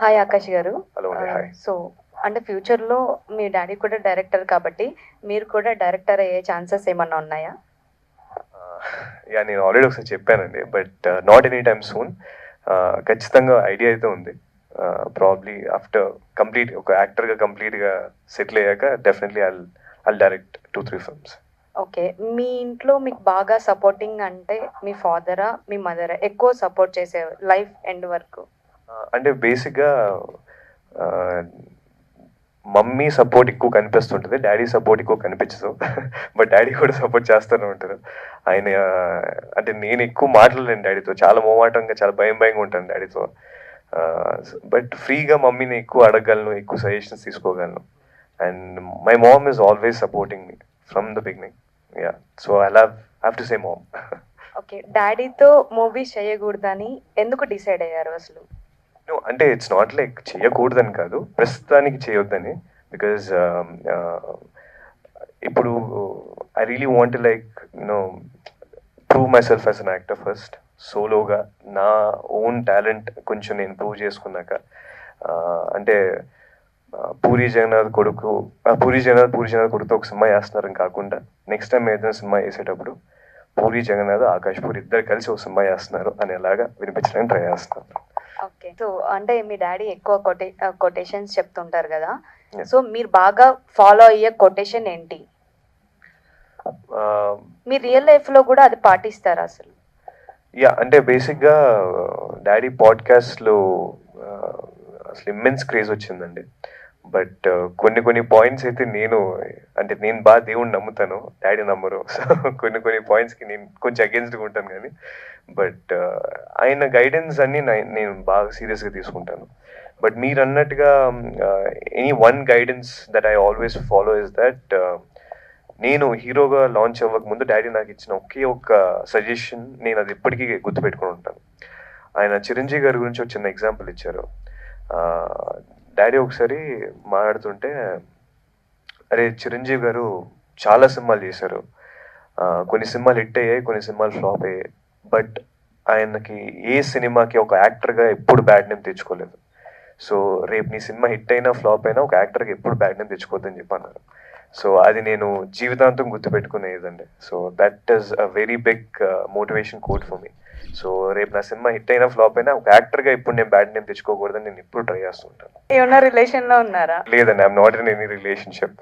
Hi Akash గారు. Hello అండి. Hi. So అంటే ఫ్యూచర్‌లో మీ డ్యాడీ కూడా డైరెక్టర్ కాబట్టి మీరు కూడా డైరెక్టర్ అయ్యే ఛాన్సెస్ ఏమన్నా ఉన్నాయా? యా నేను ఆల్రెడీ ఒకసారి చెప్పానండి. But not any time soon. ఖచ్చితంగా ఐడియా అయితే ఉంది. ప్రాబ్లీ ఆఫ్టర్ కంప్లీట్ ఒక యాక్టర్గా కంప్లీట్గా సెటిల్ అయ్యాక definitely I'll direct 2-3 films. Okay. మీ ఇంట్లో మీకు బాగా సపోర్టింగ్ అంటే మీ ఫాదరా? మీ మదరా? ఎక్కువ సపోర్ట్ చేసేవారు లైఫ్ ఎండ్ వరకు? అంటే బేసిక్గా మమ్మీ సపోర్ట్ ఎక్కువ కనిపిస్తుంటుంది, డాడీ సపోర్ట్ ఎక్కువ కనిపించదు. బట్ డాడీ కూడా సపోర్ట్ చేస్తూనే ఉంటారు. ఆయన అంటే నేను ఎక్కువ మాట్లాడలేను డాడీతో, చాలా మొహమాటంగా చాలా భయంగా ఉంటాను డాడీతో. బట్ ఫ్రీగా మమ్మీని ఎక్కువ అడగగలను, ఎక్కువ సజెషన్స్ తీసుకోగలను. And my mom is always supporting me from the beginning. Yeah, so I have to say mom. Okay. డాడీతో మూవీస్ చేయకూడదని ఎందుకు డిసైడ్ అయ్యారు అసలు? అంటే ఇట్స్ నాట్ లైక్ చేయకూడదని కాదు, ప్రస్తుతానికి చేయొద్దని. బికాజ్ ఇప్పుడు I really want like prove my self as an actor first. సోలోగా నా ఓన్ టాలెంట్ కొంచెం నేను ప్రూవ్ చేసుకున్నాక, అంటే పూరి జగన్నాథ్ కొడుకుతో ఒక సినిమా వేస్తున్నారని కాకుండా, నెక్స్ట్ టైం ఏదైనా సినిమా వేసేటప్పుడు పూరి జగన్నాథ్, ఆకాష్ పూరి ఇద్దరు కలిసి ఒక సినిమా వేస్తున్నారు అనేలాగా వినిపించడానికి ట్రై చేస్తున్నాను. ఓకే. సో అంటే మీ డాడీ ఎక్కువ కొటేషన్స్ చెప్తుంటారు కదా, సో మీరు బాగా ఫాలో అయ్యే కొటేషన్ ఏంటి? మీ రియల్ లైఫ్ లో కూడా అది పాటిస్తారా అసలు? యా, అంటే బేసిక్గా డాడీ పాడ్కాస్ట్లో అసలు ఇమ్మెన్స్ క్రేజ్ వచ్చిందండి. బట్ కొన్ని పాయింట్స్ అయితే నేను బాగా దేవుణ్ణి నమ్ముతాను, డాడీ నమ్మరు. సో కొన్ని పాయింట్స్కి నేను కొంచెం అగేన్స్ట్గా ఉంటాను. కానీ బట్ ఆయన గైడెన్స్ అన్ని నేను బాగా సీరియస్గా తీసుకుంటాను. బట్ మీరు అన్నట్టుగా any one guidance that I always follow is that, నేను హీరోగా లాంచ్ అవ్వక ముందు డాడీ నాకు ఇచ్చిన ఒకే ఒక్క సజెషన్, నేను అది ఇప్పటికీ గుర్తుపెట్టుకుని ఉంటాను. ఆయన చిరంజీవి గారి గురించి ఒక చిన్న ఎగ్జాంపుల్ ఇచ్చారు. డాడీ ఒకసారి మాట్లాడుతుంటే, అరే చిరంజీవి గారు చాలా సినిమాలు చేశారు, కొన్ని సినిమాలు హిట్ అయ్యాయి, కొన్ని సినిమాలు ఫ్లాప్ అయ్యాయి, బట్ ఆయనకి ఏ సినిమాకి ఒక యాక్టర్గా ఎప్పుడు బ్యాడ్ నేమ్ తెచ్చుకోలేదు. సో రేపు నీ సినిమా హిట్ అయినా ఫ్లాప్ అయినా ఒక యాక్టర్కి ఎప్పుడు బ్యాడ్ నేమ్ తెచ్చుకోవద్దని చెప్పి అన్నారు. సో అది నేను జీవితాంతం గుర్తుపెట్టుకునేదండి. So that is a very big motivation quote for me. So రేపు నా సినిమా హిట్ అయినా ఫ్లాప్ అయినా ఒక యాక్టర్గా ఇప్పుడు నేను బ్యాడ్ నేమ్ తెచ్చుకోకూడదని నేను ఇప్పుడు ట్రై చేస్తుంటాను. ఏమన్నా రిలేషన్ లో ఉన్నారా? లేదండి, I'm not in any relationship.